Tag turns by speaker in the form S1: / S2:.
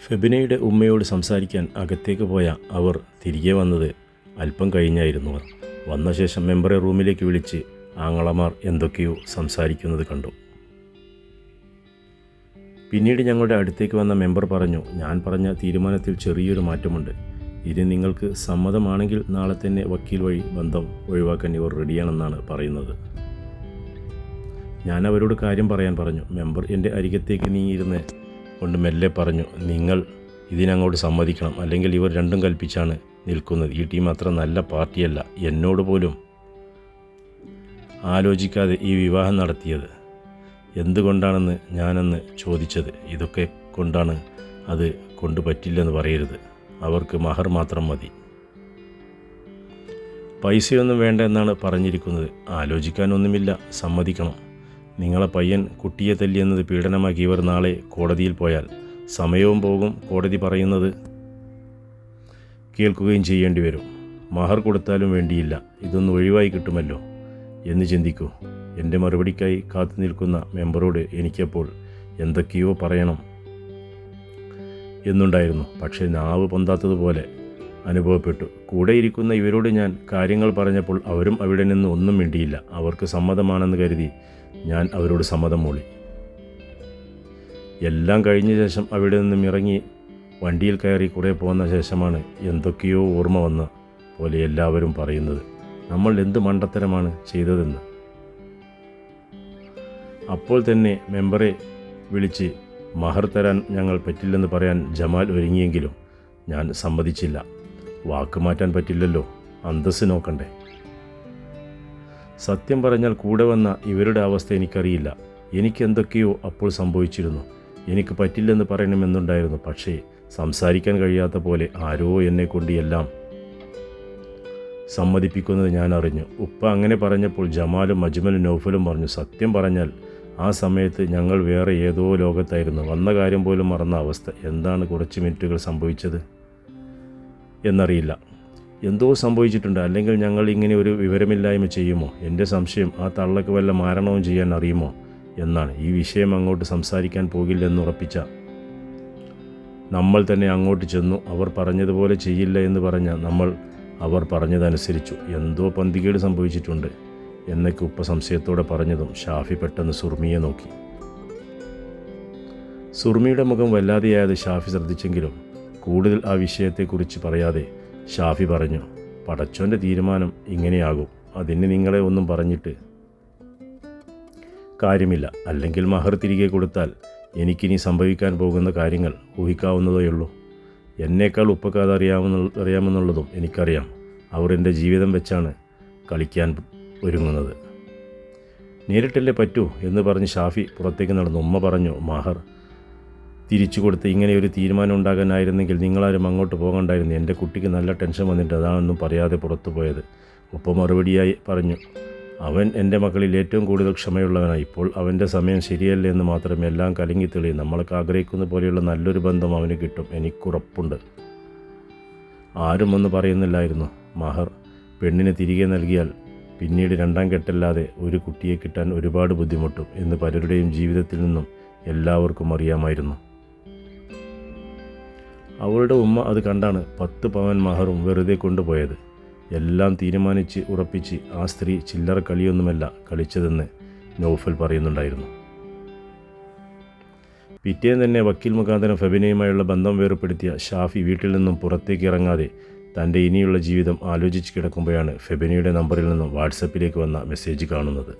S1: ഫെബിനയുടെ ഉമ്മയോട് സംസാരിക്കാൻ അകത്തേക്ക് പോയ അവർ തിരികെ വന്നത് അല്പം കഴിഞ്ഞായിരുന്നു. വന്ന ശേഷം മെമ്പറെ റൂമിലേക്ക് വിളിച്ച് ആങ്ങളമാർ എന്തൊക്കെയോ സംസാരിക്കുന്നത് കണ്ടു. പിന്നീട് ഞങ്ങളുടെ അടുത്തേക്ക് വന്ന മെമ്പർ പറഞ്ഞു, ഞാൻ പറഞ്ഞ തീരുമാനത്തിൽ ചെറിയൊരു മാറ്റമുണ്ട്. ഇനി നിങ്ങൾക്ക് സമ്മതമാണെങ്കിൽ നാളെ തന്നെ വക്കീൽ വഴി ബന്ധം ഒഴിവാക്കാൻ ഇവർ റെഡിയാണെന്നാണ് പറയുന്നത്. ഞാൻ അവരോട് കാര്യം പറയാൻ പറഞ്ഞു. മെമ്പർ എൻ്റെ അരികത്തേക്ക് നീങ്ങിയിരുന്ന് കൊണ്ട് മെല്ലെ പറഞ്ഞു, നിങ്ങൾ ഇതിനങ്ങോട്ട് സമ്മതിക്കണം, അല്ലെങ്കിൽ ഇവർ രണ്ടും കൽപ്പിച്ചാണ് നിൽക്കുന്നത്. ഈ ടീം അത്ര നല്ല പാർട്ടിയല്ല. എന്നോട് പോലും ആലോചിക്കാതെ ഈ വിവാഹം നടത്തിയത് എന്തുകൊണ്ടാണെന്ന് ഞാനന്ന് ചോദിച്ചത്. ഇതൊക്കെ കൊണ്ടാണ്, അത് കൊണ്ട് പറ്റില്ലെന്ന് പറയരുത്. അവർക്ക് മഹർ മാത്രം മതി, പൈസയൊന്നും വേണ്ട എന്നാണ് പറഞ്ഞിരിക്കുന്നത്. ആലോചിക്കാനൊന്നുമില്ല, സമ്മതിക്കണം. നിങ്ങളെ പയ്യൻ കുട്ടിയെ തല്ലിയെന്നത് പീഡനമാക്കി ഇവർ നാളെ കോടതിയിൽ പോയാൽ സമയവും പോകും, കോടതി പറയുന്നത് കേൾക്കുകയും ചെയ്യേണ്ടി വരും. മഹർ കൊടുത്താലും വേണ്ടിയില്ല, ഇതൊന്ന് ഒഴിവായി കിട്ടുമല്ലോ എന്ന് ചിന്തിക്കൂ. എൻ്റെ മറുപടിക്കായി കാത്തു നിൽക്കുന്ന മെമ്പറോട് എനിക്കപ്പോൾ എന്തൊക്കെയോ പറയണം എന്നുണ്ടായിരുന്നു. പക്ഷേ നാവ് പൊന്താത്തതുപോലെ അനുഭവപ്പെട്ടു. കൂടെ ഇരിക്കുന്ന ഇവരോട് ഞാൻ കാര്യങ്ങൾ പറഞ്ഞപ്പോൾ അവരും അവിടെ നിന്ന് ഒന്നും മിണ്ടിയില്ല. അവർക്ക് സമ്മതമാണെന്ന് കരുതി ഞാൻ അവരോട് സമ്മതം മൂളി. എല്ലാം കഴിഞ്ഞ ശേഷം അവിടെ നിന്നും ഇറങ്ങി വണ്ടിയിൽ കയറി കുറേ പോകുന്ന ശേഷമാണ് എന്തൊക്കെയോ ഓർമ്മ വന്ന പോലെ എല്ലാവരും പറയുന്നത്, നമ്മൾ എന്ത് മണ്ടത്തരമാണ് ചെയ്തതെന്ന്. അപ്പോൾ തന്നെ മെമ്പറെ വിളിച്ച് മഹർ തരാൻ ഞങ്ങൾ പറ്റില്ലെന്ന് പറയാൻ ജമാൽ ഒരുങ്ങിയെങ്കിലും ഞാൻ സമ്മതിച്ചില്ല. വാക്ക് മാറ്റാൻ പറ്റില്ലല്ലോ, അന്തസ്സ് നോക്കണ്ടേ. സത്യം പറഞ്ഞാൽ കൂടെ വന്ന ഇവരുടെ അവസ്ഥ എനിക്കറിയില്ല. എനിക്കെന്തൊക്കെയോ അപ്പോൾ സംഭവിച്ചിരുന്നു. എനിക്ക് പറ്റില്ലെന്ന് പറയണമെന്നുണ്ടായിരുന്നു. പക്ഷേ സംസാരിക്കാൻ കഴിയാത്ത പോലെ ആരോ എന്നെക്കൊണ്ട് എല്ലാം സമ്മതിപ്പിക്കുന്നത് ഞാൻ അറിഞ്ഞു. ഉപ്പ അങ്ങനെ പറഞ്ഞപ്പോൾ ജമാലും അജ്മലും നൗഫലും പറഞ്ഞു, സത്യം പറഞ്ഞാൽ ആ സമയത്ത് ഞങ്ങൾ വേറെ ഏതോ ലോകത്തായിരുന്നു. വന്ന കാര്യം പോലും മറന്ന അവസ്ഥ. എന്താണ് കുറച്ച് മിനിറ്റുകൾ സംഭവിച്ചത് എന്നറിയില്ല. എന്തോ സംഭവിച്ചിട്ടുണ്ട്, അല്ലെങ്കിൽ ഞങ്ങൾ ഇങ്ങനെ ഒരു വിവരമില്ലായ്മ ചെയ്യുമോ? എൻ്റെ സംശയം ആ തള്ളക്ക് വല്ല മാരണവും ചെയ്യാൻ അറിയുമോ എന്നാണ്. ഈ വിഷയം അങ്ങോട്ട് സംസാരിക്കാൻ പോകില്ലെന്നുറപ്പിച്ച നമ്മൾ തന്നെ അങ്ങോട്ട് ചെന്നു. അവർ പറഞ്ഞതുപോലെ ചെയ്യില്ല എന്ന് പറഞ്ഞ നമ്മൾ അവർ പറഞ്ഞതനുസരിച്ചു. എന്തോ പന്തികേട് സംഭവിച്ചിട്ടുണ്ട് എന്നൊക്കെ ഉപ്പ സംശയത്തോടെ പറഞ്ഞതും ഷാഫി പെട്ടെന്ന് സുർമിയെ നോക്കി. സുർമിയുടെ മുഖം വല്ലാതെയായത് ഷാഫി ശ്രദ്ധിച്ചെങ്കിലും കൂടുതൽ ആ വിഷയത്തെക്കുറിച്ച് പറയാതെ ഷാഫി പറഞ്ഞു, പടച്ചോൻ്റെ തീരുമാനം ഇങ്ങനെയാകും. അതിന് നിങ്ങളെ ഒന്നും പറഞ്ഞിട്ട് കാര്യമില്ല. അല്ലെങ്കിൽ മഹർ തിരികെ കൊടുത്താൽ എനിക്കിനി സംഭവിക്കാൻ പോകുന്ന കാര്യങ്ങൾ ഊഹിക്കാവുന്നതേയുള്ളൂ. എന്നേക്കാൾ ഉപ്പക്ക് അത് അറിയാമെന്നുള്ളതും എനിക്കറിയാം. അവർ എൻ്റെ ജീവിതം വെച്ചാണ് കളിക്കാൻ ഒരുങ്ങുന്നത്. നേരിട്ടല്ലേ പറ്റൂ എന്ന് പറഞ്ഞ് ഷാഫി പുറത്തേക്ക് നടന്നു. ഉമ്മ പറഞ്ഞു, മഹർ തിരിച്ചു കൊടുത്ത് ഇങ്ങനെ ഒരു തീരുമാനം ഉണ്ടാകാനായിരുന്നെങ്കിൽ നിങ്ങളാരും അങ്ങോട്ട് പോകണ്ടായിരുന്നു. എൻ്റെ കുട്ടിക്ക് നല്ല ടെൻഷൻ വന്നിട്ട് അതാണെന്നും പറയാതെ പുറത്തു പോയത്. ഉപ്പ മറുപടിയായി പറഞ്ഞു, അവൻ എൻ്റെ മക്കളിൽ ഏറ്റവും കൂടുതൽ ക്ഷമയുള്ളവനായി. ഇപ്പോൾ അവൻ്റെ സമയം ശരിയല്ലേ എന്ന് മാത്രമേ എല്ലാം കലങ്ങി തെളിയും. നമ്മളൊക്കെ ആഗ്രഹിക്കുന്ന പോലെയുള്ള നല്ലൊരു ബന്ധം അവന് കിട്ടും, എനിക്കുറപ്പുണ്ട്. ആരും ഒന്നും പറയുന്നില്ലായിരുന്നു. മഹർ പെണ്ണിനെ തിരികെ നൽകിയാൽ പിന്നീട് രണ്ടാം കെട്ടല്ലാതെ ഒരു കുട്ടിയെ കിട്ടാൻ ഒരുപാട് ബുദ്ധിമുട്ടും എന്ന് പലരുടെയും ജീവിതത്തിൽ നിന്നും എല്ലാവർക്കും അറിയാമായിരുന്നു. അവളുടെ ഉമ്മ അത് കണ്ടാണ് 10 പവൻ മഹറും വെറുതെ കൊണ്ടുപോയത്. എല്ലാം തീരുമാനിച്ച് ഉറപ്പിച്ച് ആ സ്ത്രീ ചില്ലറ കളിയൊന്നുമല്ല കളിച്ചതെന്ന് നൗഫൽ പറയുന്നുണ്ടായിരുന്നു. പിറ്റേന്ന് തന്നെ വക്കീൽ മുഖാന്തരം ഫെബിനയുമായുള്ള ബന്ധം വേർപ്പെടുത്തിയ ഷാഫി വീട്ടിൽ നിന്നും പുറത്തേക്ക് ഇറങ്ങാതെ തൻ്റെ ഇനിയുള്ള ജീവിതം ആലോചിച്ച് കിടക്കുമ്പോഴാണ് ഫെബിനയുടെ നമ്പറിൽ നിന്നും വാട്സപ്പിലേക്ക് വന്ന മെസ്സേജ് കാണുന്നത്.